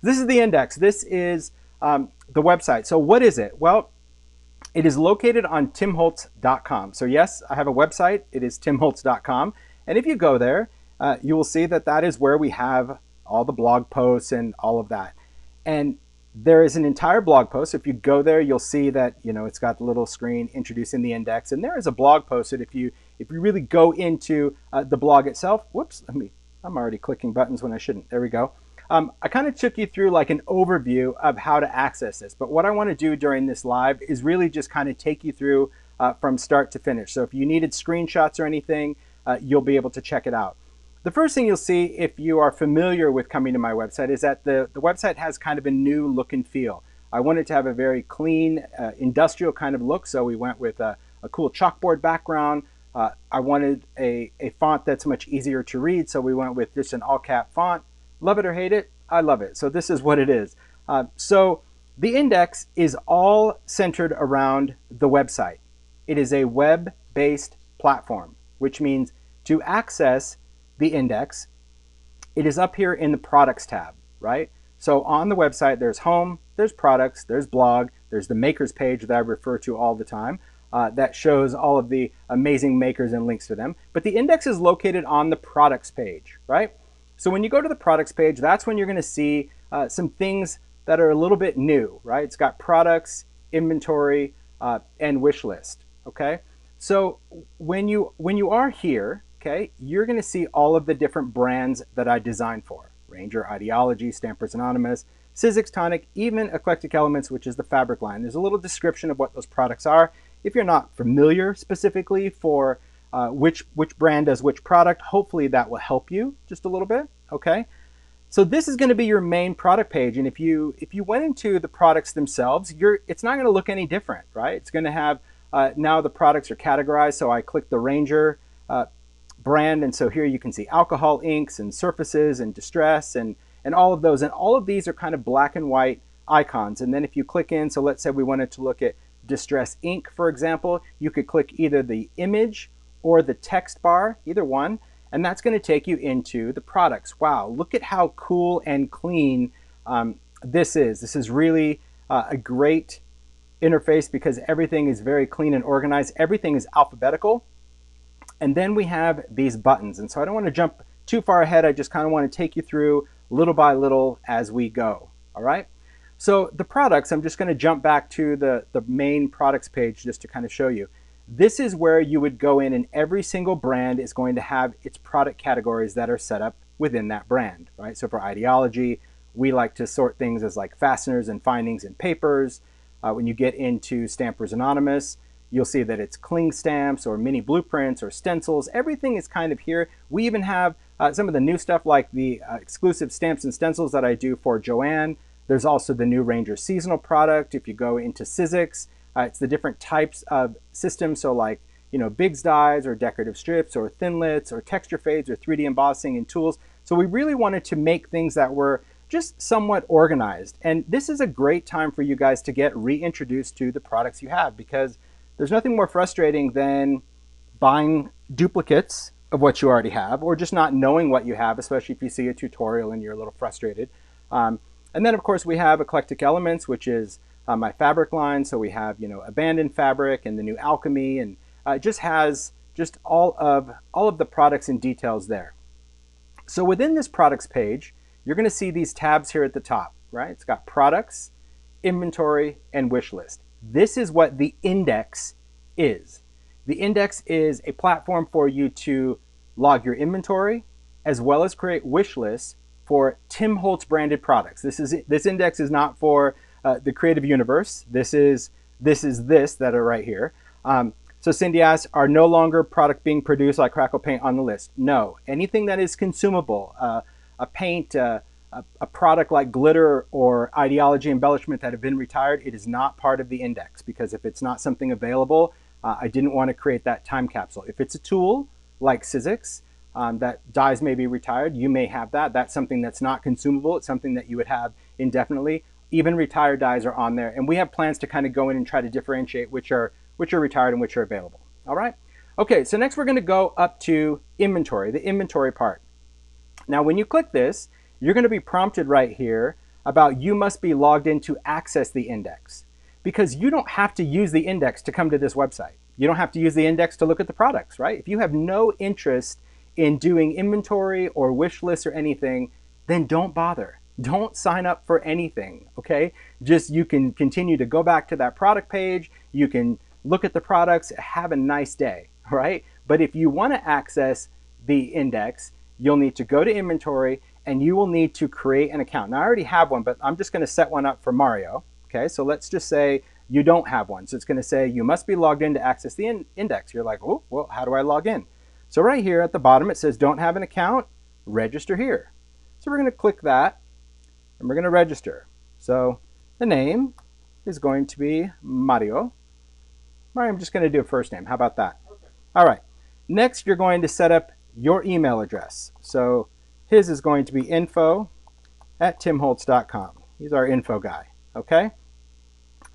This is the index. This is the website. So what is it? Well, it is located on timholtz.com. So yes, I have a website. It is timholtz.com. And if you go there, you will see that that is where we have all the blog posts and all of that. And there is an entire blog post. If you go there, you'll see that, it's got the little screen introducing the index. And there is a blog post that if you really go into the blog itself, whoops, I'm already clicking buttons when I shouldn't. There we go. I kind of took you through like an overview of how to access this, but what I want to do during this live is really just kind of take you through from start to finish. So if you needed screenshots or anything, you'll be able to check it out. The first thing you'll see if you are familiar with coming to my website is that the website has kind of a new look and feel. I wanted to have a very clean, industrial kind of look, so we went with a cool chalkboard background. I wanted a font that's much easier to read, so we went with just an all-cap font. Love it or hate it, I love it. So this is what it is. So the index is all centered around the website. It is a web-based platform, which means to access the index, it is up here in the products tab, right? So on the website, there's home, there's products, there's blog, there's the makers page that I refer to all the time. That shows all of the amazing makers and links to them. But the index is located on the products page, right? So when you go to the products page, that's when you're going to see some things that are a little bit new, right? It's got products, inventory, and wish list, okay? So when you are here, okay, you're going to see all of the different brands that I designed for. Ranger, Ideology, Stampers Anonymous, Sizzix Tonic, even Eclectic Elements, which is the fabric line. There's a little description of what those products are. If you're not familiar specifically for which brand does which product, hopefully that will help you just a little bit, okay? So this is going to be your main product page, and if you went into the products themselves, it's not going to look any different, right? It's going to have, now the products are categorized, so I click the Ranger brand, and so here you can see alcohol inks and surfaces and distress and all of those, and all of these are kind of black and white icons. And then if you click in, so let's say we wanted to look at distress ink, for example, you could click either the image or the text bar, either one, and that's going to take you into the products. Wow, look at how cool and clean this is. This is really a great interface because everything is very clean and organized. Everything is alphabetical. And then we have these buttons. And so I don't want to jump too far ahead. I just kind of want to take you through little by little as we go. All right. So the products, I'm just going to jump back to the main products page just to kind of show you. This is where you would go in, and every single brand is going to have its product categories that are set up within that brand, right? So for Ideology, we like to sort things as like fasteners and findings and papers. When you get into Stampers Anonymous, you'll see that it's cling stamps or mini blueprints or stencils. Everything is kind of here. We even have some of the new stuff like the exclusive stamps and stencils that I do for Joanne. There's also the new Ranger seasonal product. If you go into Sizzix, it's the different types of systems. So like, Biggs dies or decorative strips or thinlits or texture fades or 3D embossing and tools. So we really wanted to make things that were just somewhat organized. And this is a great time for you guys to get reintroduced to the products you have, because there's nothing more frustrating than buying duplicates of what you already have, or just not knowing what you have, especially if you see a tutorial and you're a little frustrated. And then of course we have Eclectic Elements, which is my fabric line. So we have, Abandoned Fabric and the new Alchemy, and it just has just all of the products and details there. So within this products page, you're going to see these tabs here at the top, right? It's got products, inventory, and wish list. This is what the index is. The index is a platform for you to log your inventory as well as create wish lists for Tim Holtz branded products. This index is not for the creative universe. This is this that are right here. So Cindy asks, are no longer product being produced like Crackle Paint on the list? No. Anything that is consumable, a paint, a product like glitter or Ideology embellishment that have been retired, it is not part of the index, because if it's not something available, I didn't want to create that time capsule. If it's a tool like Sizzix that dies may be retired, you may have that. That's something that's not consumable. It's something that you would have indefinitely. Even retired dies are on there, and we have plans to kind of go in and try to differentiate which are retired and which are available. All right. Okay, so next we're going to go up to inventory, the inventory part. Now when you click this, you're going to be prompted right here about you must be logged in to access the index, because you don't have to use the index to come to this website. You don't have to use the index to look at the products, right? If you have no interest in doing inventory or wish lists or anything, then don't bother. Don't sign up for anything, okay? Just you can continue to go back to that product page. You can look at the products, have a nice day, right? But if you want to access the index, you'll need to go to inventory and you will need to create an account. Now I already have one, but I'm just going to set one up for Mario. Okay, so let's just say you don't have one. So it's going to say you must be logged in to access the index. You're like, oh, well, how do I log in? So right here at the bottom, it says don't have an account, register here. So we're going to click that and we're going to register. So the name is going to be Mario. Mario, I'm just going to do a first name. How about that? Okay. All right. Next, you're going to set up your email address. So his is going to be info@timholtz.com. He's our info guy. Okay.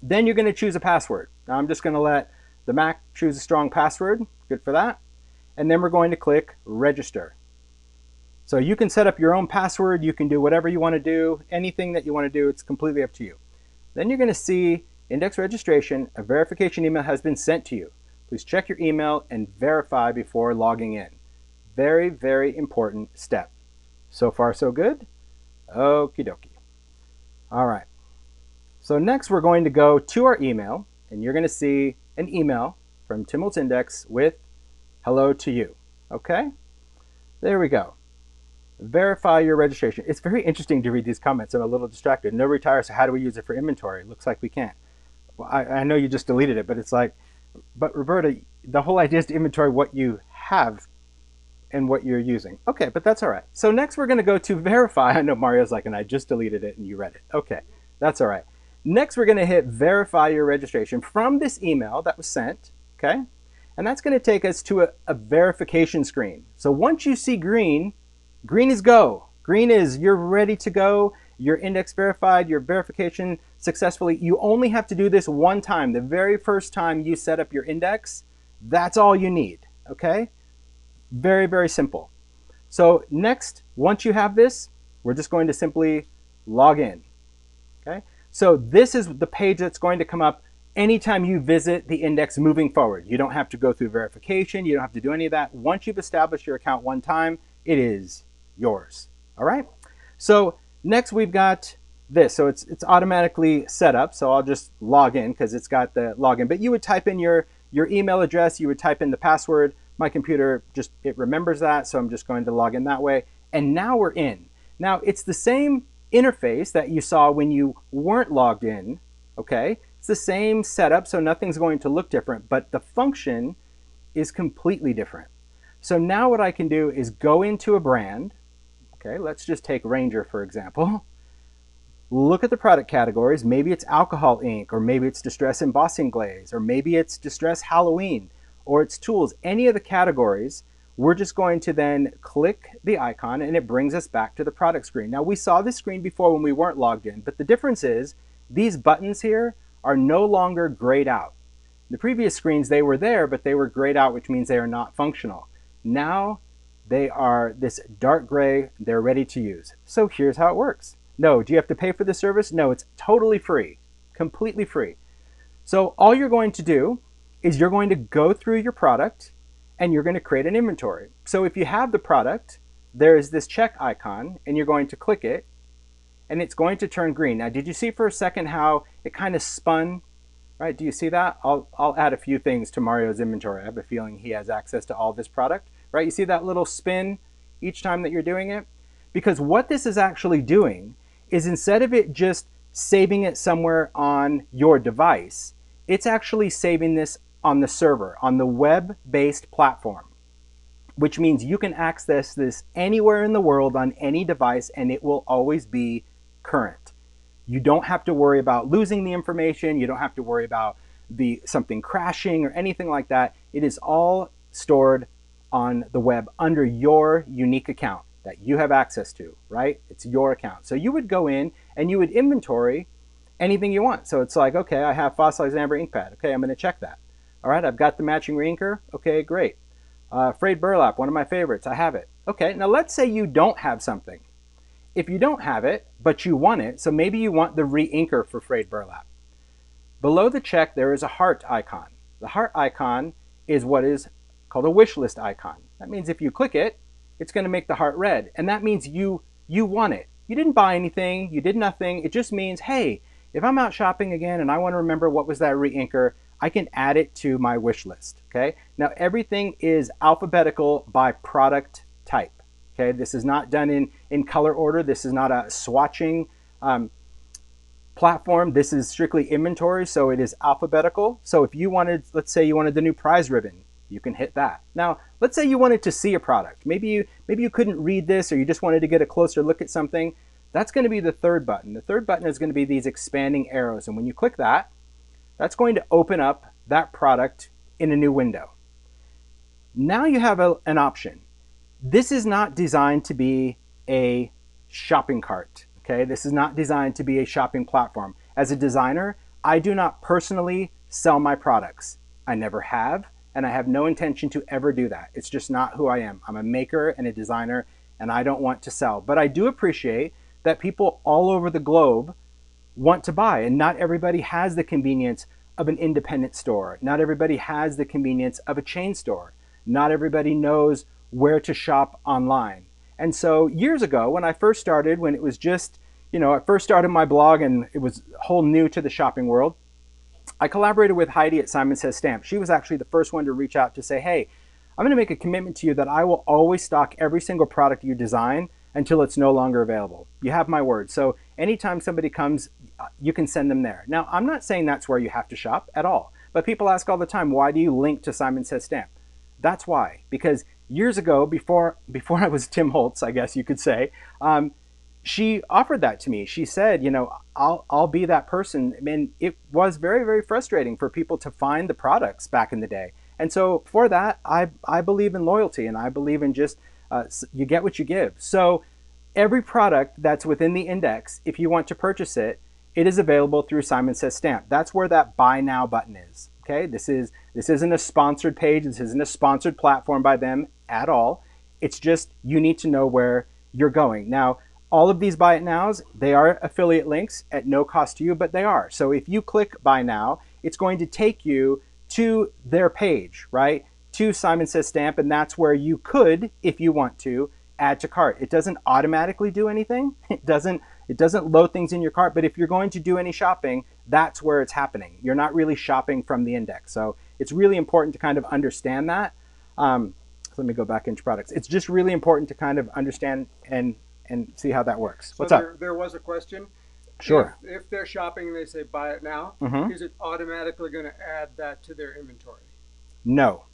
Then you're going to choose a password. Now I'm just going to let the Mac choose a strong password. Good for that. And then we're going to click register. So you can set up your own password. You can do whatever you want to do, anything that you want to do. It's completely up to you. Then you're going to see index registration. A verification email has been sent to you. Please check your email and verify before logging in. Very, very important step. So far, so good? Okie dokie. All right. So next we're going to go to our email and you're going to see an email from Tim Holtz Index with hello to you. Okay? There we go. Verify your registration. It's very interesting to read these comments. I'm a little distracted. No retire, so how do we use it for inventory? Looks like we can't. Well, I know you just deleted it, but it's like, but Roberta, the whole idea is to inventory what you have and what you're using. Okay, but that's all right. So next we're going to go to verify. I know Mario's like, and I just deleted it and you read it. Okay, that's all right. Next we're going to hit verify your registration from this email that was sent, okay? And that's going to take us to a verification screen. So once you see green, green is go. Green is you're ready to go. Your index verified, your verification successfully. You only have to do this one time. The very first time you set up your index, that's all you need, okay? Very, very simple. So next, once you have this, we're just going to simply log in, okay? So this is the page that's going to come up anytime you visit the index moving forward. You don't have to go through verification. You don't have to do any of that. Once you've established your account one time, it is yours, all right? So next we've got this. So it's automatically set up. So I'll just log in because it's got the login. But you would type in your email address. You would type in the password. My computer it remembers that. So I'm just going to log in that way. And now we're in. Now it's the same interface that you saw when you weren't logged in, okay? It's the same setup, so nothing's going to look different, but the function is completely different. So now what I can do is go into a brand. Okay, let's just take Ranger, for example. Look at the product categories. Maybe it's alcohol ink, or maybe it's distress embossing glaze, or maybe it's distress Halloween, or it's tools. Any of the categories, we're just going to then click the icon and it brings us back to the product screen. Now we saw this screen before when we weren't logged in, but the difference is these buttons here are no longer grayed out. The previous screens, they were there, but they were grayed out, which means they are not functional. Now they are this dark gray, they're ready to use. So here's how it works. No, do you have to pay for the service? No, it's totally free, completely free. So all you're going to do is you're going to go through your product and you're going to create an inventory. So if you have the product, there is this check icon and you're going to click it and it's going to turn green. Now, did you see for a second how it kind of spun, right? Do you see that? I'll add a few things to Mario's inventory. I have a feeling he has access to all this product, right? You see that little spin each time that you're doing it? Because what this is actually doing is instead of it just saving it somewhere on your device, it's actually saving this on the server, on the web-based platform, which means you can access this anywhere in the world on any device and it will always be current. You don't have to worry about losing the information. You don't have to worry about something crashing or anything like that. It is all stored on the web under your unique account that you have access to, right? It's your account. So you would go in and you would inventory anything you want. So it's like, okay, I have fossilized amber ink pad. Okay, I'm going to check that. All right, I've got the matching reinker. Okay, great. Frayed burlap, one of my favorites. I have it. Okay, now let's say you don't have something If you don't have it, but you want it, so maybe you want the re-inker for frayed burlap. Below the check, there is a heart icon. The heart icon is what is called a wish list icon. That means if you click it, it's going to make the heart red. And that means you want it. You didn't buy anything. You did nothing. It just means, hey, if I'm out shopping again and I want to remember what was that re-inker, I can add it to my wish list. Okay. Now everything is alphabetical by product type. Okay. This is not done in color order. This is not a swatching platform. This is strictly inventory, so it is alphabetical. So if you wanted, let's say you wanted the new prize ribbon, you can hit that. Now, let's say you wanted to see a product. Maybe you couldn't read this, or you just wanted to get a closer look at something. That's going to be the third button. The third button is going to be these expanding arrows, and when you click that, that's going to open up that product in a new window. Now you have an option. This is not designed to be a shopping cart. Okay, this is not designed to be a shopping platform. As a designer, I do not personally sell my products. I never have, and I have no intention to ever do that. It's just not who I am. I'm a maker and a designer, and I don't want to sell. But I do appreciate that people all over the globe want to buy, and not everybody has the convenience of an independent store. Not everybody has the convenience of a chain store. Not everybody knows where to shop online. And so years ago, when I first started, when it was just, I first started my blog and it was whole new to the shopping world, I collaborated with Heidi at Simon Says Stamp. She was actually the first one to reach out to say, hey, I'm going to make a commitment to you that I will always stock every single product you design until it's no longer available. You have my word. So anytime somebody comes, you can send them there. Now, I'm not saying that's where you have to shop at all, but people ask all the time, why do you link to Simon Says Stamp? That's why, because years ago, before I was Tim Holtz, I guess you could say, she offered that to me. She said, I'll be that person. And it was very, very frustrating for people to find the products back in the day. And so for that, I believe in loyalty, and I believe in just you get what you give. So every product that's within the index, if you want to purchase it, it is available through Simon Says Stamp. That's where that Buy Now button is. Okay, this isn't a sponsored page. This isn't a sponsored platform by them at all. It's just you need to know where you're going. Now, all of these Buy It Nows, they are affiliate links at no cost to you, but they are. So if you click Buy Now, it's going to take you to their page, right? To Simon Says Stamp, and that's where you could, if you want to, add to cart. It doesn't automatically do anything. It doesn't load things in your cart, but if you're going to do any shopping, that's where it's happening. You're not really shopping from the index. So it's really important to kind of understand that. So let me go back into products. It's just really important to kind of understand and see how that works. What's up? There was a question. Sure. If they're shopping and they say buy it now, is it automatically going to add that to their inventory? No,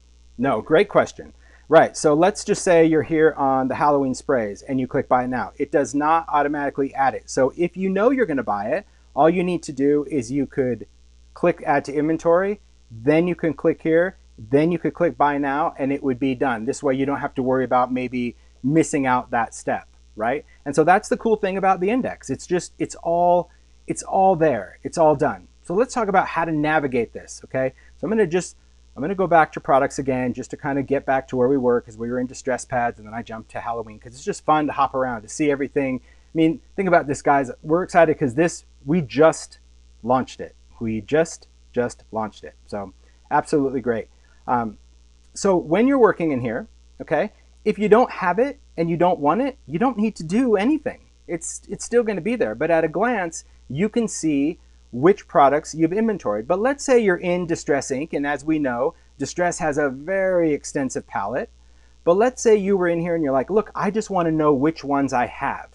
great question. Right, so let's just say you're here on the Halloween sprays and you click buy it now. It does not automatically add it. So if you know you're going to buy it, all you need to do is you could click add to inventory, then you can click here, then you could click buy now, and it would be done. This way you don't have to worry about maybe missing out that step, right? And so that's the cool thing about the index. It's all there. It's all done. So let's talk about how to navigate this, okay? So I'm going to go back to products again just to kind of get back to where we were, because we were into stress pads, and then I jumped to Halloween because it's just fun to hop around to see everything. I mean, think about this, guys. We're excited because we just launched it. We just launched it. So absolutely great. So when you're working in here, okay, if you don't have it and you don't want it, you don't need to do anything. It's still going to be there. But at a glance, you can see which products you've inventoried. But let's say you're in Distress Ink, and as we know, Distress has a very extensive palette. But let's say you were in here and you're like, look, I just want to know which ones I have.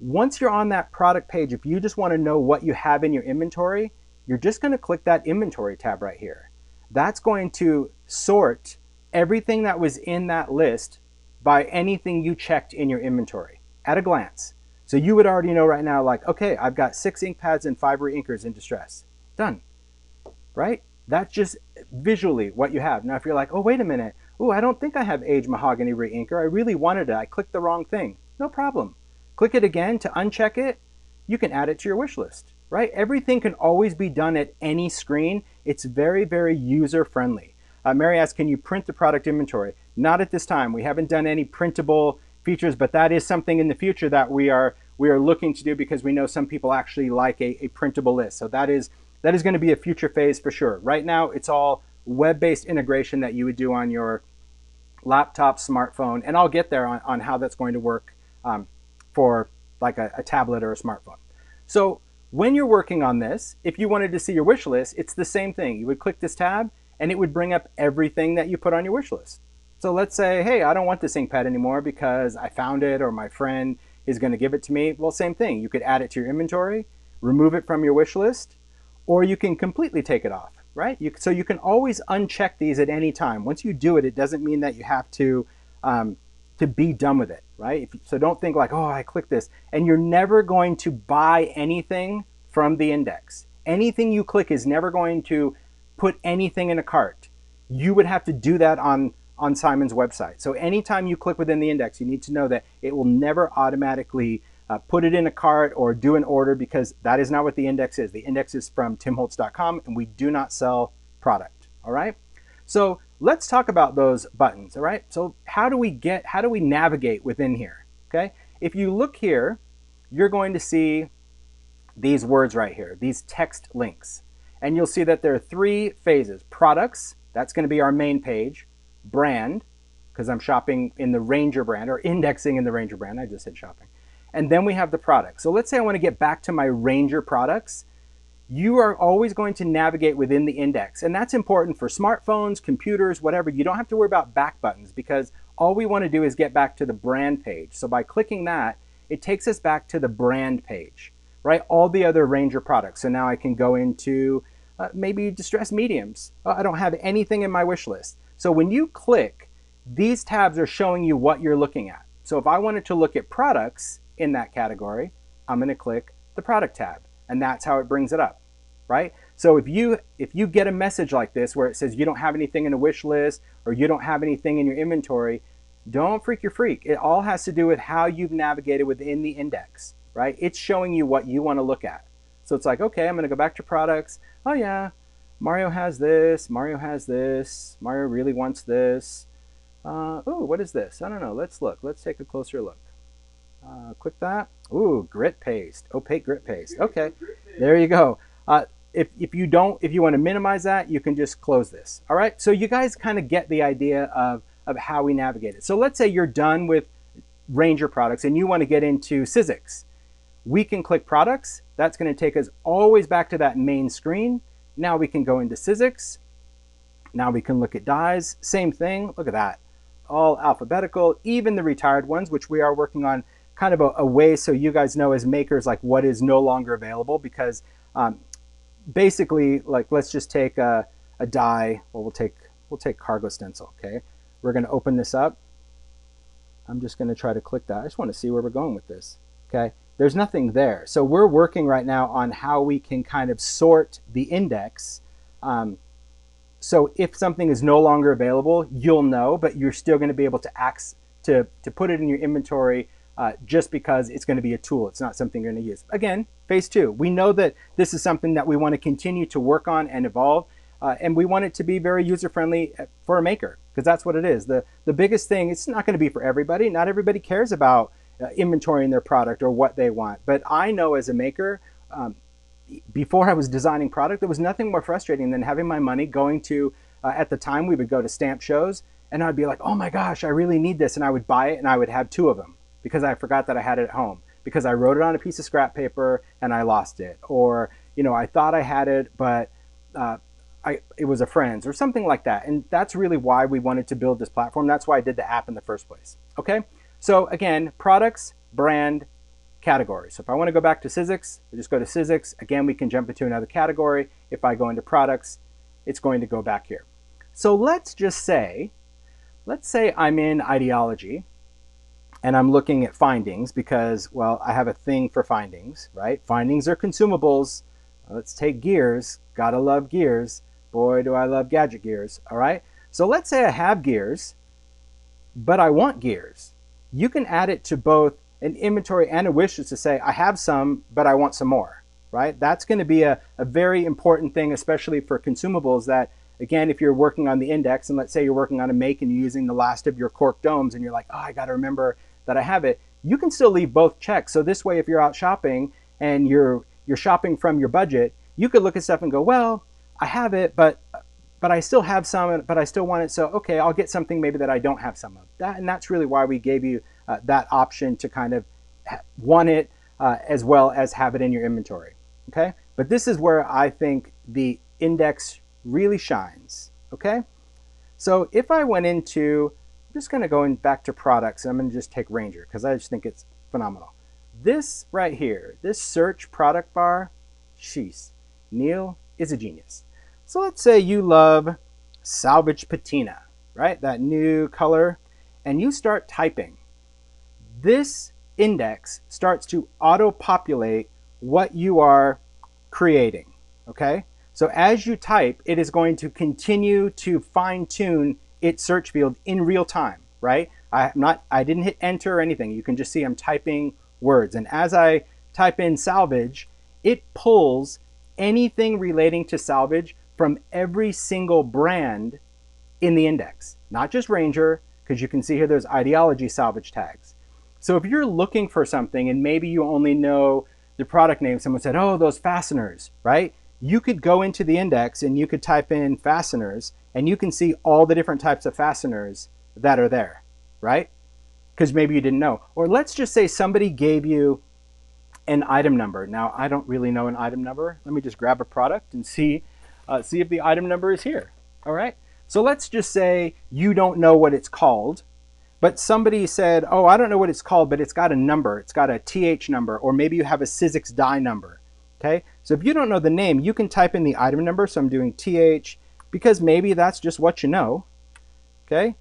Once you're on that product page, if you just want to know what you have in your inventory, you're just going to click that inventory tab right here. That's going to sort everything that was in that list by anything you checked in your inventory at a glance. So you would already know right now, like, okay, I've got 6 ink pads and 5 re-inkers in Distress. Done, right? That's just visually what you have. Now, if you're like, oh, wait a minute. Oh, I don't think I have Age Mahogany re-inker. I really wanted it. I clicked the wrong thing. No problem. Click it again to uncheck it. You can add it to your wish list, right? Everything can always be done at any screen. It's very, very user-friendly. Mary asks, can you print the product inventory? Not at this time. We haven't done any printable, features, but that is something in the future that we are looking to do, because we know some people actually like a printable list. So that is going to be a future phase for sure. Right now, it's all web-based integration that you would do on your laptop, smartphone, and I'll get there on how that's going to work for like a tablet or a smartphone. So when you're working on this, if you wanted to see your wish list, it's the same thing. You would click this tab and it would bring up everything that you put on your wish list. So let's say, hey, I don't want this ink pad anymore because I found it or my friend is going to give it to me. Well, same thing. You could add it to your inventory, remove it from your wish list, or you can completely take it off, right? So you can always uncheck these at any time. Once you do it, it doesn't mean that you have to be done with it, right? So don't think like, oh, I clicked this. And you're never going to buy anything from the index. Anything you click is never going to put anything in a cart. You would have to do that on Simon's website. So anytime you click within the index, you need to know that it will never automatically put it in a cart or do an order, because that is not what the index is. The index is from timholtz.com, and we do not sell product, all right? So let's talk about those buttons, all right? So how do we navigate within here, okay? If you look here, you're going to see these words right here, these text links. And you'll see that there are 3 phases. Products, that's going to be our main page. Brand, because I'm shopping in the Ranger brand, or indexing in the Ranger brand. I just said shopping. And then we have the product. So let's say I want to get back to my Ranger products. You are always going to navigate within the index. And that's important for smartphones, computers, whatever. You don't have to worry about back buttons, because all we want to do is get back to the brand page. So by clicking that, it takes us back to the brand page, right? All the other Ranger products. So now I can go into maybe distressed mediums. I don't have anything in my wish list. So when you click, these tabs are showing you what you're looking at. So if I wanted to look at products in that category, I'm going to click the product tab, and that's how it brings it up, right? So if you get a message like this where it says you don't have anything in a wish list or you don't have anything in your inventory, don't freak your freak. It all has to do with how you've navigated within the index, right? It's showing you what you want to look at. So it's like, okay, I'm going to go back to products. Oh yeah, Mario has this, Mario has this, Mario really wants this. Oh, what is this? I don't know. Let's look. Let's take a closer look. Click that. Ooh, grit paste, opaque grit paste. Okay, there you go. If you want to minimize that, you can just close this. All right. So you guys kind of get the idea of how we navigate it. So let's say you're done with Ranger products and you want to get into Sizzix. We can click products. That's going to take us always back to that main screen. Now we can go into Sizzix. Now we can look at dies. Same thing. Look at that. All alphabetical, even the retired ones, which we are working on kind of a way so you guys know as makers like what is no longer available, because basically, like, let's just take a die. Well, we'll take cargo stencil. Okay, we're going to open this up. I'm just going to try to click that. I just want to see where we're going with this. Okay, there's nothing there. So we're working right now on how we can kind of sort the index. So if something is no longer available, you'll know, but you're still going to be able to put it in your inventory just because it's going to be a tool. It's not something you're going to use. Again, phase 2. We know that this is something that we want to continue to work on and evolve, and we want it to be very user-friendly for a maker, because that's what it is. The biggest thing, it's not going to be for everybody. Not everybody cares about inventorying their product or what they want. But I know as a maker, before I was designing product, there was nothing more frustrating than having my money going to, at the time we would go to stamp shows, and I'd be like, oh my gosh, I really need this. And I would buy it and I would have 2 of them because I forgot that I had it at home, because I wrote it on a piece of scrap paper and I lost it. Or, I thought I had it, but it was a friend's or something like that. And that's really why we wanted to build this platform. That's why I did the app in the first place. Okay. So again, products, brand, category. So if I want to go back to Sizzix, I just go to Sizzix. Again, we can jump into another category. If I go into products, it's going to go back here. So let's say I'm in ideology and I'm looking at findings because, well, I have a thing for findings, right? Findings are consumables. Let's take gears. Gotta love gears. Boy, do I love gadget gears. All right. So let's say I have gears, but I want gears. You can add it to both an inventory and a wish list to say, I have some, but I want some more, right? That's going to be a very important thing, especially for consumables that, again, if you're working on the index and let's say you're working on a make and you're using the last of your cork domes and you're like, oh, I got to remember that I have it, you can still leave both checked. So this way, if you're out shopping and you're shopping from your budget, you could look at stuff and go, well, I have it, but I still have some, but I still want it. So okay, I'll get something maybe that I don't have some of that, and that's really why we gave you that option to kind of want it as well as have it in your inventory. Okay, but this is where I think the index really shines. Okay, so if I went into, I'm just going to go back to products, and I'm going to just take Ranger because I just think it's phenomenal. This right here, this search product bar, sheesh, Neil is a genius. So let's say you love salvage patina, right? That new color, and you start typing. This index starts to auto-populate what you are creating, okay? So as you type, it is going to continue to fine-tune its search field in real time, right? I didn't hit enter or anything. You can just see I'm typing words. And as I type in salvage, it pulls anything relating to salvage from every single brand in the index, not just Ranger, because you can see here there's ideology salvage tags. So if you're looking for something and maybe you only know the product name, someone said, oh, those fasteners, right? You could go into the index and you could type in fasteners and you can see all the different types of fasteners that are there, right? Because maybe you didn't know. Or let's just say somebody gave you an item number. Now, I don't really know an item number. Let me just grab a product and see if the item number is here. All right. So let's just say you don't know what it's called, but somebody said, oh, I don't know what it's called, but it's got a number. It's got a TH number, or maybe you have a Sizzix die number. Okay. So if you don't know the name, you can type in the item number. So I'm doing TH because maybe that's just what you know. Okay.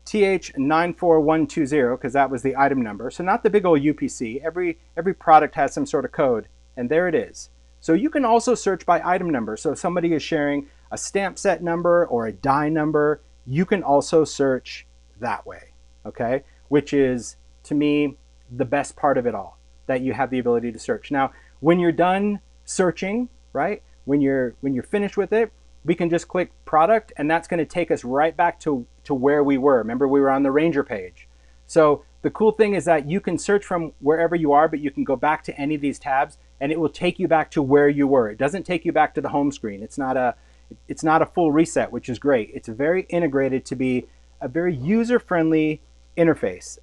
TH94120 because that was the item number. So not the big old UPC. Every product has some sort of code, and there it is. So you can also search by item number. So if somebody is sharing a stamp set number or a die number, you can also search that way, okay? Which is, to me, the best part of it all, that you have the ability to search. Now, when you're done searching, right, when you're finished with it, we can just click product, and that's going to take us right back to where we were. Remember, we were on the Ranger page. So the cool thing is that you can search from wherever you are, but you can go back to any of these tabs and it will take you back to where you were. It doesn't take you back to the home screen. It's not a full reset, which is great. It's very integrated to be a very user-friendly interface.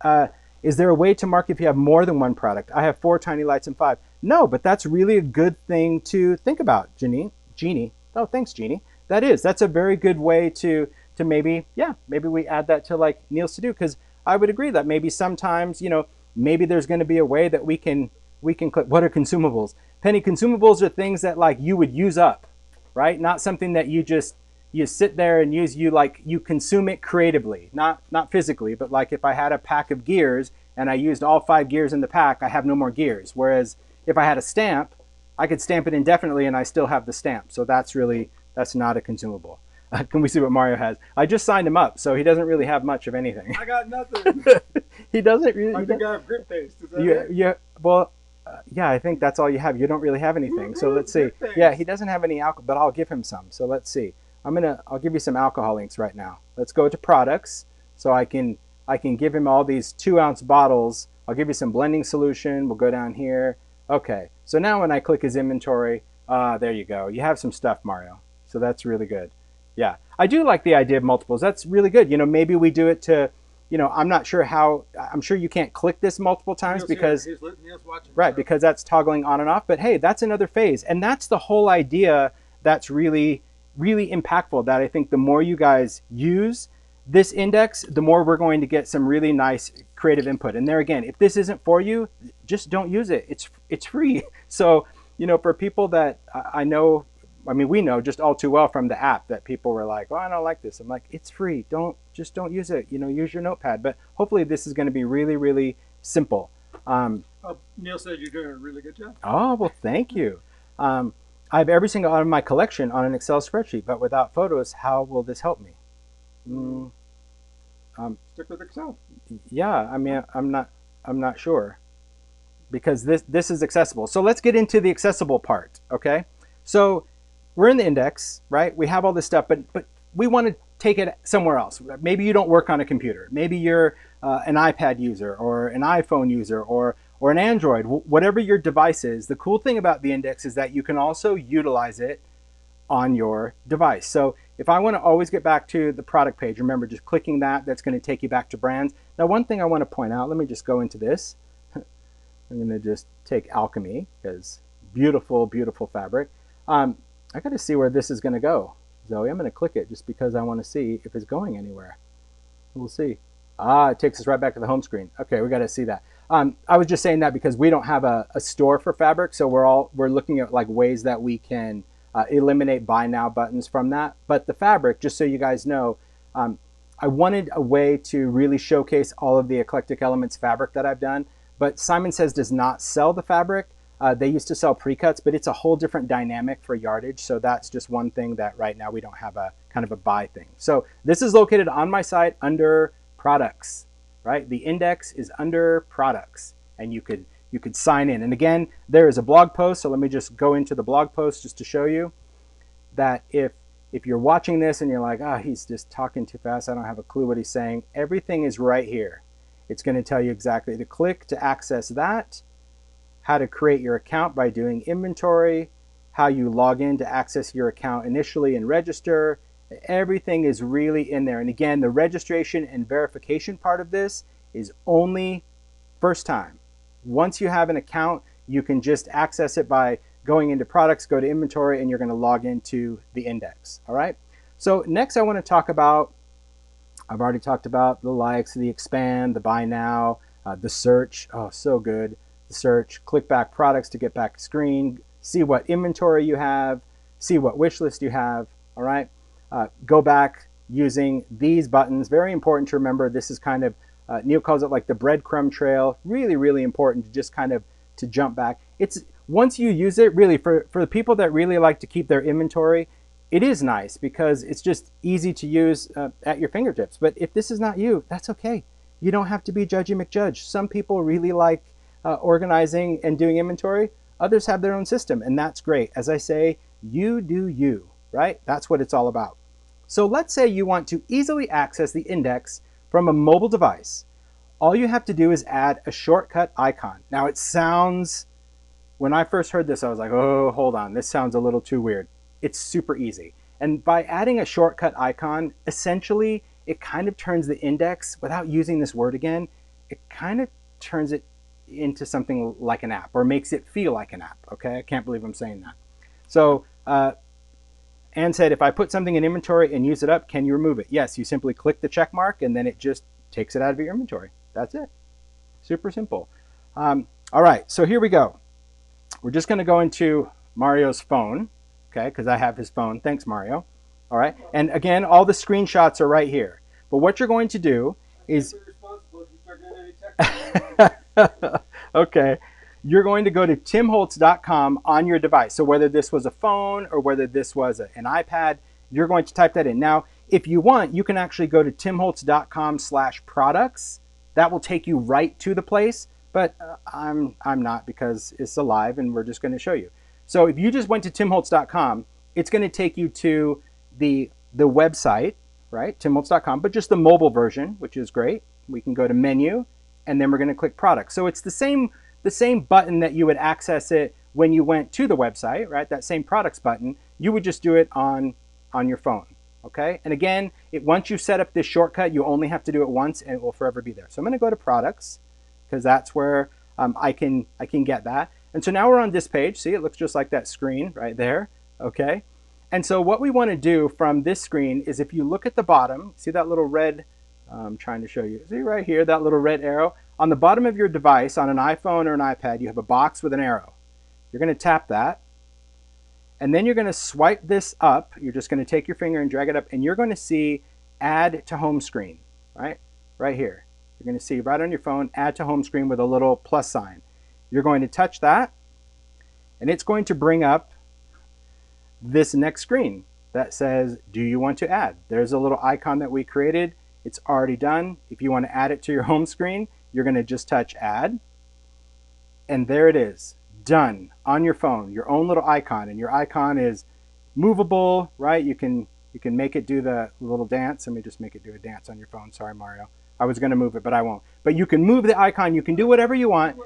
Is there a way to mark if you have more than one product? I have 4 tiny lights and 5. No, but that's really a good thing to think about, Jeannie. Oh, thanks, Jeannie. That's a very good way to maybe we add that to like Neil's to do, because I would agree that maybe sometimes, maybe there's going to be a way that we can click. What are consumables? Penny, consumables are things that like you would use up, right? Not something that you sit there and use. You consume it creatively, not physically, but like if I had a pack of gears and I used all 5 gears in the pack, I have no more gears. Whereas if I had a stamp, I could stamp it indefinitely and I still have the stamp. So that's not a consumable. Can we see what Mario has? I just signed him up, so he doesn't really have much of anything. I got nothing. He doesn't really. I think I have grip paste. Is that it? Yeah. Well, yeah, I think that's all you have. You don't really have anything. So let's see. Yeah, he doesn't have any alcohol, but I'll give him some. So let's see. I'll give you some alcohol links right now. Let's go to products, so I can give him all these 2-ounce bottles. I'll give you some blending solution. We'll go down here. Okay. So now when I click his inventory, there you go. You have some stuff, Mario. So that's really good. Yeah, I do like the idea of multiples. That's really good. Maybe we do it to, I'm not sure how. I'm sure you can't click this multiple times because Neil's watching, right, because that's toggling on and off. But hey, that's another phase, and that's the whole idea. That's really, really impactful. That I think the more you guys use this index, the more we're going to get some really nice creative input. And there again, if this isn't for you, just don't use it. It's free. So for people that I know. We know just all too well from the app that people were like, oh, I don't like this. I'm like, it's free. Don't use it. Use your notepad. But hopefully this is going to be really, really simple. Neil said you're doing a really good job. Oh, well, thank you. I have every single item in my collection on an Excel spreadsheet, but without photos, how will this help me? Stick with Excel. Yeah, I'm not sure, because this is accessible. So let's get into the accessible part, okay? So we're in the index, right? We have all this stuff, but we want to take it somewhere else. Maybe you don't work on a computer. Maybe you're an iPad user or an iPhone user or an Android, whatever your device is. The cool thing about the index is that you can also utilize it on your device. So if I want to always get back to the product page, remember just clicking that's going to take you back to brands. Now, one thing I want to point out, let me just go into this. I'm going to just take Alchemy because beautiful, beautiful fabric. I got to see where this is going to go. Zoe, I'm going to click it just because I want to see if it's going anywhere. We'll see. It takes us right back to the home screen. Okay, we got to see that. I was just saying that because we don't have a store for fabric, so we're looking at like ways that we can eliminate buy now buttons from that. But the fabric, just so you guys know, I wanted a way to really showcase all of the Eclectic Elements fabric that I've done. But Simon Says does not sell the fabric. They used to sell pre-cuts, but it's a whole different dynamic for yardage. So that's just one thing that right now we don't have a kind of a buy thing. So this is located on my site under products, right? The index is under products, and you could sign in. And again, there is a blog post. So let me just go into the blog post just to show you that if you're watching this and you're like, he's just talking too fast, I don't have a clue what he's saying. Everything is right here. It's going to tell you exactly to click to access that, how to create your account by doing inventory, how you log in to access your account initially and register. Everything is really in there. And again, the registration and verification part of this is only first time. Once you have an account, you can just access it by going into products, go to inventory, and you're going to log into the index. All right. So next I want to talk about, I've already talked about the likes, the expand, the buy now, the search. Oh, so good. The search, click back products to get back to screen, see what inventory you have, see what wish list you have. All right. Go back using these buttons. Very important to remember. This is kind of, Neil calls it like the breadcrumb trail. Really, really important to just kind of to jump back. It's once you use it, really for the people that really like to keep their inventory, it is nice because it's just easy to use at your fingertips. But if this is not you, that's okay. You don't have to be Judgy McJudge. Some people really like organizing and doing inventory. Others have their own system, and that's great. As I say, you do you, right? That's what it's all about. So let's say you want to easily access the index from a mobile device. All you have to do is add a shortcut icon. Now it sounds, when I first heard this, I was like, oh, hold on, this sounds a little too weird. It's super easy. And by adding a shortcut icon, essentially, it kind of turns the index, without using this word again, it kind of turns it into something like an app, or makes it feel like an app, okay? I can't believe I'm saying that. So Anne said, if I put something in inventory and use it up, can you remove it? Yes, you simply click the check mark and then it just takes it out of your inventory. That's it. Super simple. All right, so here we go. We're just gonna go into Mario's phone, okay, because I have his phone. Thanks, Mario. All right, and again, all the screenshots are right here. But what you're going to do is... Okay, you're going to go to timholtz.com on your device. So whether this was a phone or whether this was an iPad, you're going to type that in. Now, if you want, you can actually go to timholtz.com/products. That will take you right to the place, but I'm not, because it's alive and we're just going to show you. So if you just went to timholtz.com, it's going to take you to the website, right? timholtz.com, but just the mobile version, which is great. We can go to menu, and then we're going to click products. So it's the same button that you would access it when you went to the website, right? That same products button, you would just do it on your phone, okay? And again, once you've set up this shortcut, you only have to do it once and it will forever be there. So I'm going to go to products because that's where I can get that. And so now we're on this page. See, it looks just like that screen right there, okay? And so what we want to do from this screen is, if you look at the bottom, see that little red, I'm trying to show you, see right here, that little red arrow? On the bottom of your device, on an iPhone or an iPad, you have a box with an arrow. You're going to tap that, and then you're going to swipe this up. You're just going to take your finger and drag it up, and you're going to see Add to Home Screen, right here. You're going to see right on your phone, Add to Home Screen with a little plus sign. You're going to touch that, and it's going to bring up this next screen that says, do you want to add? There's a little icon that we created. It's already done. If you want to add it to your home screen, you're going to just touch Add, and there it is, done on your phone, your own little icon. And your icon is movable, right? You can You can make it do the little dance. Let me just make it do a dance on your phone. Sorry, Mario. I was going to move it, but I won't. But you can move the icon. You can do whatever you want.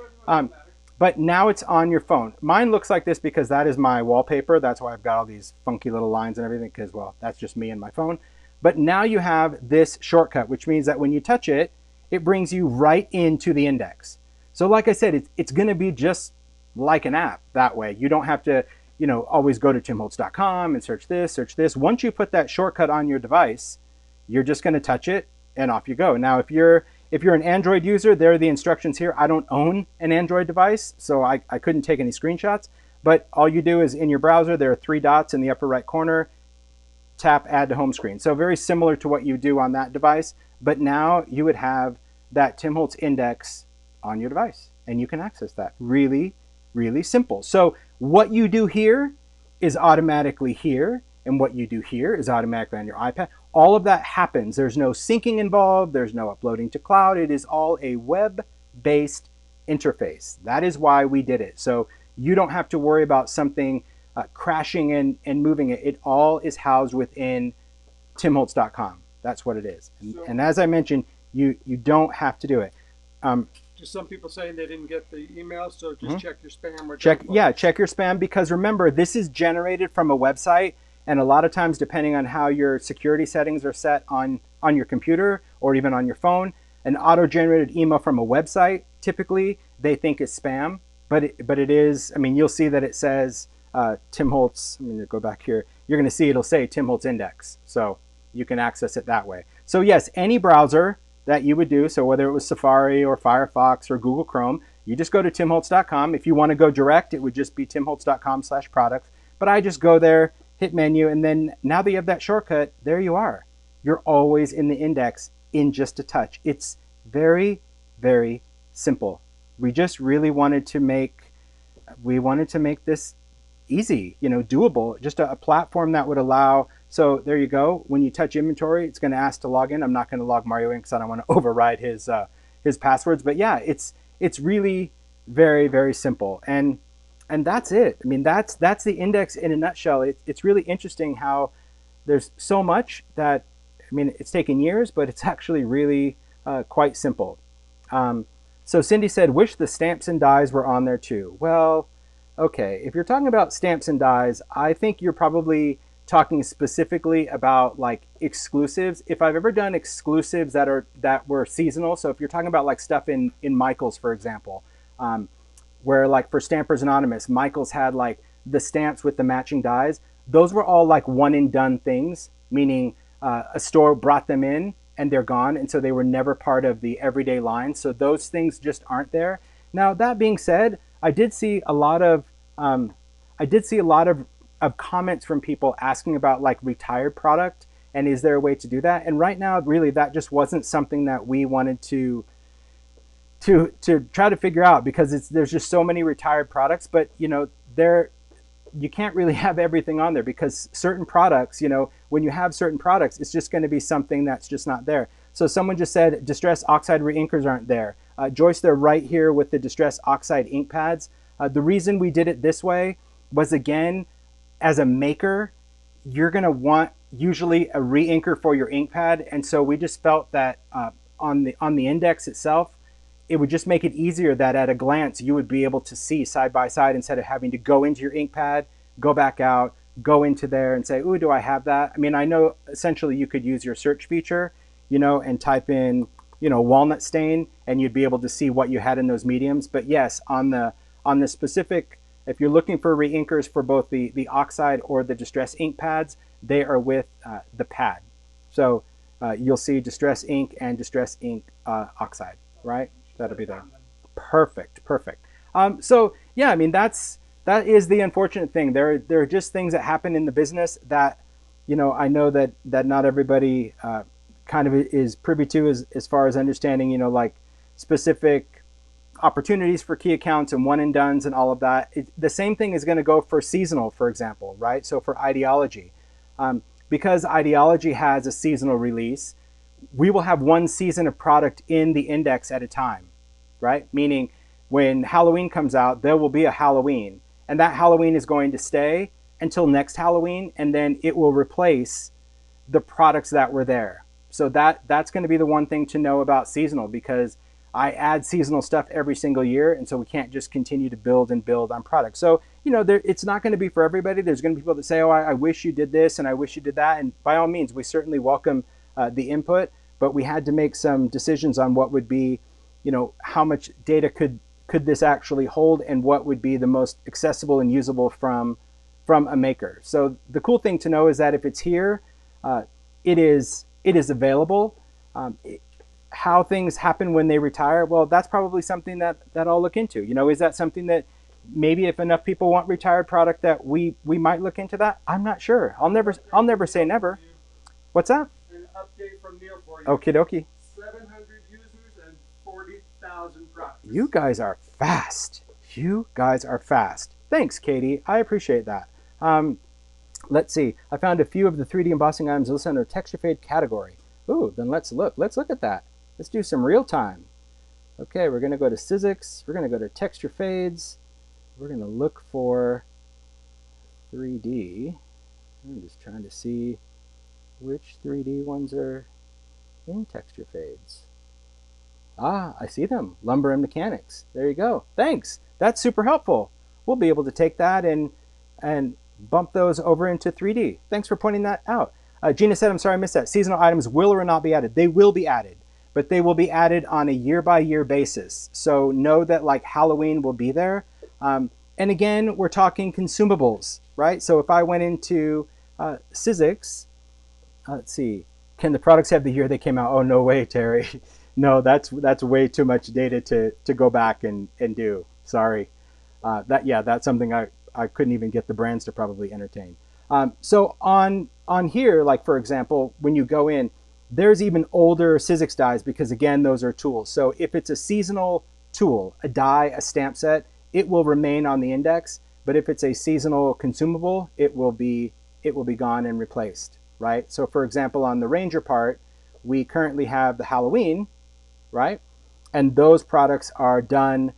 But now it's on your phone. Mine looks like this because that is my wallpaper. That's why I've got all these funky little lines and everything because, well, that's just me and my phone. But now you have this shortcut, which means that when you touch it, it brings you right into the index. So like I said, it's going to be just like an app that way. You don't have to, always go to timholtz.com and search this, search this. Once you put that shortcut on your device, you're just going to touch it and off you go. Now, if you're an Android user, there are the instructions here. I don't own an Android device, so I couldn't take any screenshots. But all you do is in your browser, there are 3 dots in the upper right corner, tap add to home screen. So very similar to what you do on that device, but now you would have that Tim Holtz index on your device and you can access that. Really, really simple. So what you do here is automatically here, and what you do here is automatically on your iPad. All of that happens. There's no syncing involved. There's no uploading to cloud. It is all a web-based interface. That is why we did it. So you don't have to worry about something crashing and moving it. It all is housed within timholtz.com. That's what it is. And as I mentioned, you don't have to do it. Just some people saying they didn't get the email, so just check your spam or check your spam, because remember, this is generated from a website, and a lot of times, depending on how your security settings are set on your computer or even on your phone, an auto-generated email from a website, typically they think is spam, but it is. I mean, you'll see that it says Tim Holtz. I'm going to go back here. You're going to see it'll say Tim Holtz Index, so you can access it that way. So yes, any browser that you would do, so whether it was Safari or Firefox or Google Chrome, you just go to timholtz.com. If you want to go direct, it would just be timholtz.com/products. But I just go there, hit menu, and then now that you have that shortcut, there you are. You're always in the index in just a touch. It's very, very simple. We just really wanted to make this easy, doable, just a platform that would allow. So there you go. When you touch inventory, it's going to ask to log in. I'm not going to log Mario in because I don't want to override his passwords. But yeah, it's really very, very simple. And that's it. I mean, that's the index in a nutshell. It's really interesting how there's so much that, I mean, it's taken years, but it's actually really quite simple. So Cindy said, wish the stamps and dies were on there too. Well, okay. If you're talking about stamps and dies, I think you're probably talking specifically about like exclusives. If I've ever done exclusives that were seasonal, so if you're talking about like stuff in Michaels, for example, where like for Stampers Anonymous, Michaels had like the stamps with the matching dies. Those were all like one and done things, meaning a store brought them in and they're gone, and so they were never part of the everyday line. So those things just aren't there. Now that being said, I did see a lot of comments from people asking about like retired product and is there a way to do that? And right now, really, that just wasn't something that we wanted to try to figure out, because there's just so many retired products. But you can't really have everything on there, because certain products, when you have certain products, it's just going to be something that's just not there. So someone just said distress oxide reinkers aren't there. Joyce, they're right here with the distress oxide ink pads. The reason we did it this way was, again, as a maker, you're going to want usually a reinker for your ink pad, and so we just felt that on the index itself, it would just make it easier that at a glance you would be able to see side by side, instead of having to go into your ink pad, go back out, go into there and say, ooh, do I have that? I mean, I know essentially you could use your search feature, and type in, walnut stain, and you'd be able to see what you had in those mediums. But yes, on the specific, if you're looking for reinkers for both the oxide or the distress ink pads, they are with the pad. So you'll see distress ink and distress ink oxide, right? That'll be there. Perfect. So yeah, I mean, that is the unfortunate thing. There are just things that happen in the business that, I know that not everybody kind of is privy to as far as understanding, like specific opportunities for key accounts and one and dones and all of that. The same thing is going to go for seasonal, for example, right? So for Ideology, because Ideology has a seasonal release, we will have one season of product in the index at a time, right? Meaning when Halloween comes out, there will be a Halloween, and that Halloween is going to stay until next Halloween, and then it will replace the products that were there. So that's going to be the one thing to know about seasonal, because I add seasonal stuff every single year, and so we can't just continue to build and build on products. So, you know, it's not going to be for everybody. There's going to be people that say, oh, I wish you did this and I wish you did that. And by all means, we certainly welcome the input, but we had to make some decisions on what would be, you know, how much data could this actually hold, and what would be the most accessible and usable from a maker. So the cool thing to know is that if it's here, it is available. How things happen when they retire, well, that's probably something that I'll look into. You know, is that something that maybe if enough people want retired product that we might look into that? I'm not sure. I'll never say never. What's that? An update from Neil for you. Okie dokie. 700 users and 40,000 products. You guys are fast. You guys are fast. Thanks, Katie. I appreciate that. Let's see. I found a few of the 3D embossing items listed under texture fade category. Ooh, then let's look. Let's look at that. Let's do some real time. Okay, we're going to go to Sizzix. We're going to go to texture fades. We're going to look for 3D. I'm just trying to see which 3D ones are in texture fades. Ah, I see them. Lumber and Mechanics. There you go. Thanks. That's super helpful. We'll be able to take that and bump those over into 3D. Thanks for pointing that out. Gina said, I'm sorry I missed that. Seasonal items will or not be added. They will be added, but they will be added on a year-by-year basis. So know that like Halloween will be there. And again, we're talking consumables, right? So if I went into Sizzix, let's see, can the products have the year they came out? Oh, no way, Terry. No, that's way too much data to go back and do. Sorry. That's something I couldn't even get the brands to probably entertain. So on here, like for example, when you go in, there's even older Sizzix dies, because again, those are tools. So if it's a seasonal tool, a die, a stamp set, it will remain on the index. But if it's a seasonal consumable, it will be gone and replaced, right? So for example, on the Ranger part, we currently have the Halloween, right? And those products are done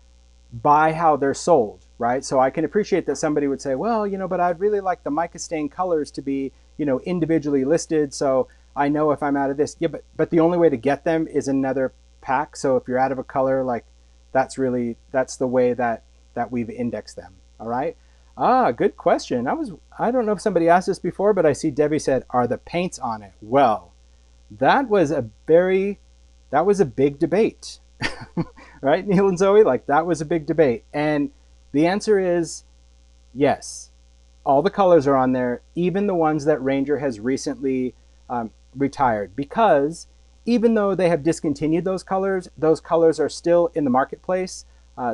by how they're sold, right? So I can appreciate that somebody would say, well, you know, but I'd really like the mica stain colors to be, you know, individually listed, so I know if I'm out of this. Yeah, but the only way to get them is another pack. So if you're out of a color, like that's the way that we've indexed them. All right. Ah, good question. I don't know if somebody asked this before, but I see Debbie said, are the paints on it? Well, that was a big debate. Right, Neil and Zoe? Like that was a big debate. And the answer is yes. All the colors are on there, even the ones that Ranger has recently retired, because even though they have discontinued those colors are still in the marketplace.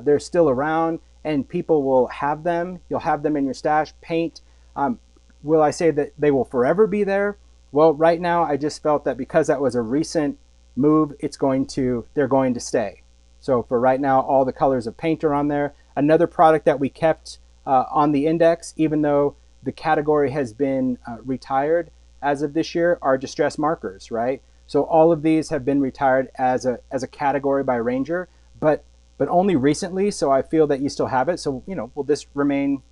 They're still around, and people will have them. You'll have them in your stash. Paint, will I say that they will forever be there? Well, right now I just felt that because that was a recent move, they're going to stay. So for right now, all the colors of paint are on there. Another product that we kept on the index, even though the category has been retired as of this year, are distress markers, right? So all of these have been retired as a category by Ranger, but only recently. So I feel that you still have it. So, you know, will this remain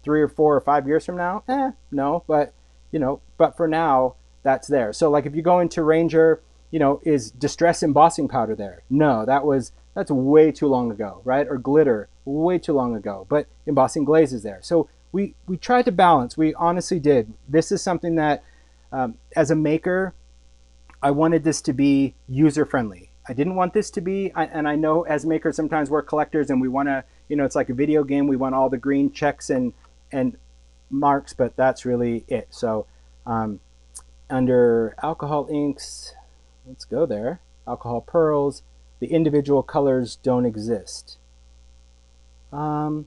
3 or 4 or 5 years from now? No, but you know, but for now that's there. So like if you go into Ranger, you know, is distress embossing powder there? No, that's way too long ago, right? Or glitter, way too long ago, but embossing glaze is there. So we tried to balance. We honestly did. This is something that as a maker, I wanted this to be user-friendly. I didn't want this to be, and I know as makers sometimes we're collectors and we want to, you know, it's like a video game. We want all the green checks and marks, but that's really it. So under alcohol inks, let's go there. Alcohol pearls, the individual colors don't exist. So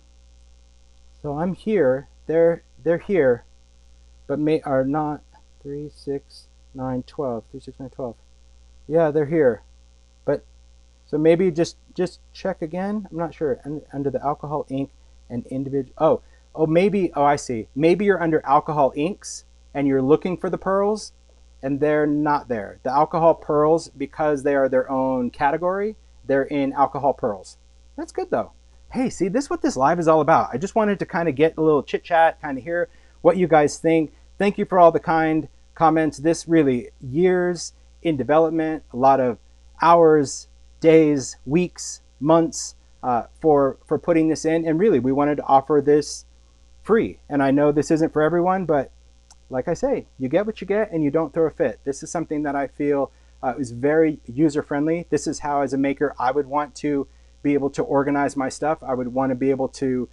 I'm here. They're here, but are not 3, 6, 9, 12. 3, 6, 9, 12. Yeah, they're here. But so maybe just check again. I'm not sure. Under the alcohol ink and individual. Maybe. Oh, I see. Maybe you're under alcohol inks and you're looking for the pearls, and they're not there. The alcohol pearls, because they are their own category, they're in alcohol pearls. That's good though. Hey, see, this is what this live is all about. I just wanted to kind of get a little chit chat, kind of hear what you guys think. Thank you for all the kind comments. This really years in development, a lot of hours, days, weeks, months for putting this in. And really, we wanted to offer this free. And I know this isn't for everyone, but like I say, you get what you get and you don't throw a fit. This is something that I feel is very user-friendly. This is how, as a maker, I would want to be able to organize my stuff. I would want to be able to,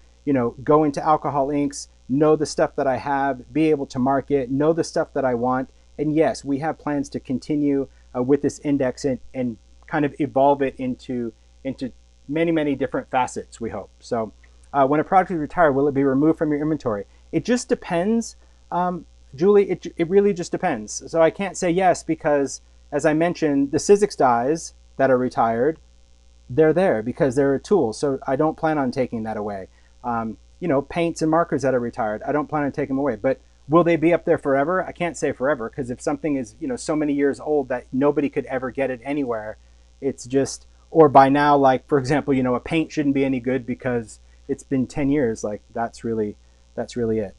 go into alcohol inks, know the stuff that I have, be able to market, know the stuff that I want. And yes, we have plans to continue with this index and kind of evolve it into many, many different facets, we hope. So when a product is retired, will it be removed from your inventory? It just depends. Julie, it really just depends. So I can't say yes because, as I mentioned, the Sizzix dies that are retired, they're there because they're a tool. So I don't plan on taking that away. Paints and markers that are retired, I don't plan on taking them away. But will they be up there forever? I can't say forever, because if something is, so many years old that nobody could ever get it anywhere, it's just, or by now, like, for example, a paint shouldn't be any good because it's been 10 years. Like, that's really it.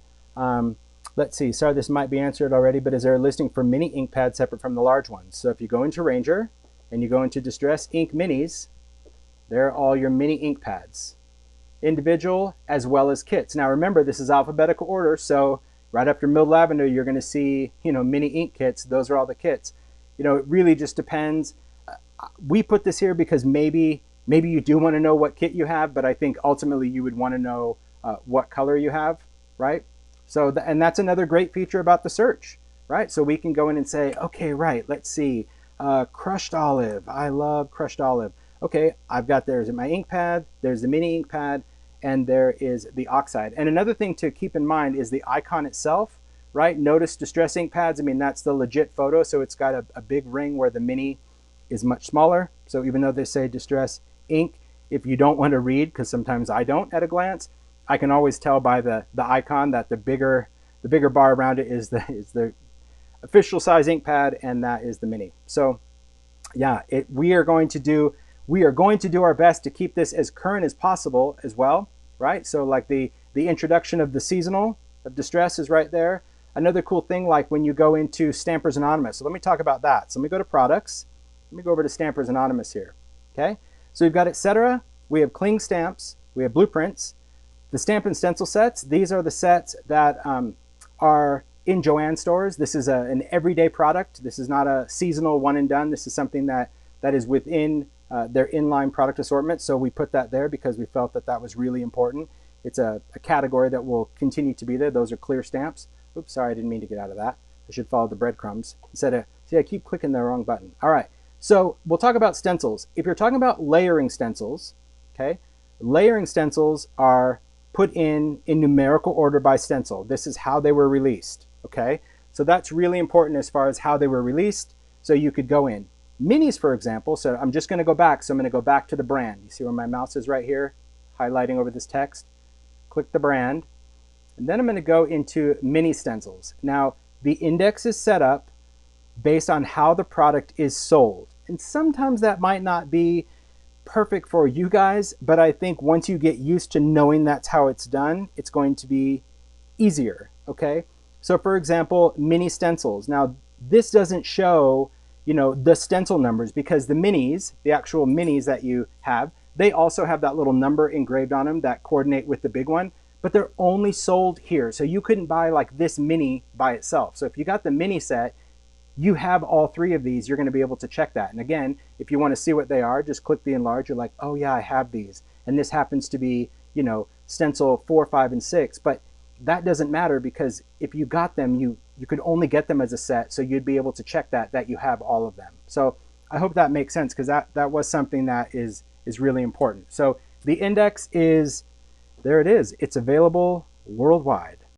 Let's see, sorry, this might be answered already, but is there a listing for mini ink pads separate from the large ones? So if you go into Ranger and you go into Distress Ink Minis, there are all your mini ink pads, individual as well as kits. Now remember, this is alphabetical order, so right after Milled Lavender, you're going to see, mini ink kits. Those are all the kits. It really just depends. We put this here because maybe you do want to know what kit you have, but I think ultimately you would want to know what color you have, right? So, and that's another great feature about the search, right? So we can go in and say, okay, right, let's see, crushed olive. I love crushed olive. Okay, I've got, there's my ink pad, there's the mini ink pad, and there is the oxide. And another thing to keep in mind is the icon itself, right? Notice Distress ink pads, I mean, that's the legit photo. So it's got a big ring where the mini is much smaller. So even though they say Distress ink, if you don't want to read, because sometimes I don't at a glance, I can always tell by the icon that the bigger bar around it is the official size ink pad, and that is the mini. So yeah, we are going to do our best to keep this as current as possible as well, right? So like the introduction of the seasonal of Distress is right there. Another cool thing, like when you go into Stampers Anonymous. So let me talk about that. So let me go to products. Let me go over to Stampers Anonymous here. Okay, so we've got etc. We have cling stamps. We have blueprints. The stamp and stencil sets, these are the sets that are in Joann stores. This is an everyday product. This is not a seasonal one and done. This is something that is within their inline product assortment. So we put that there because we felt that was really important. It's a category that will continue to be there. Those are clear stamps. Oops, sorry, I didn't mean to get out of that. I should follow the breadcrumbs instead of, see, I keep clicking the wrong button. All right, so we'll talk about stencils. If you're talking about layering stencils, okay, layering stencils are put in numerical order by stencil. This is how they were released, okay? So that's really important as far as how they were released. So you could go in. Minis, for example, so I'm just gonna go back. So I'm gonna go back to the brand. You see where my mouse is right here, highlighting over this text? Click the brand, and then I'm gonna go into mini stencils. Now, the index is set up based on how the product is sold. And sometimes that might not be perfect for you guys, but I think once you get used to knowing that's how it's done, it's going to be easier, okay? So for example, mini stencils. Now this doesn't show, the stencil numbers, because the minis, the actual minis that you have, they also have that little number engraved on them that coordinate with the big one, but they're only sold here. So you couldn't buy like this mini by itself. So if you got the mini set, you have all three of these, you're going to be able to check that. And again, if you want to see what they are, just click the enlarge. You're like, oh yeah, I have these. And this happens to be, stencil 4, 5, and 6. But that doesn't matter, because if you got them, you could only get them as a set. So you'd be able to check that you have all of them. So I hope that makes sense, because that was something that is really important. So the index is, there it is. It's available worldwide.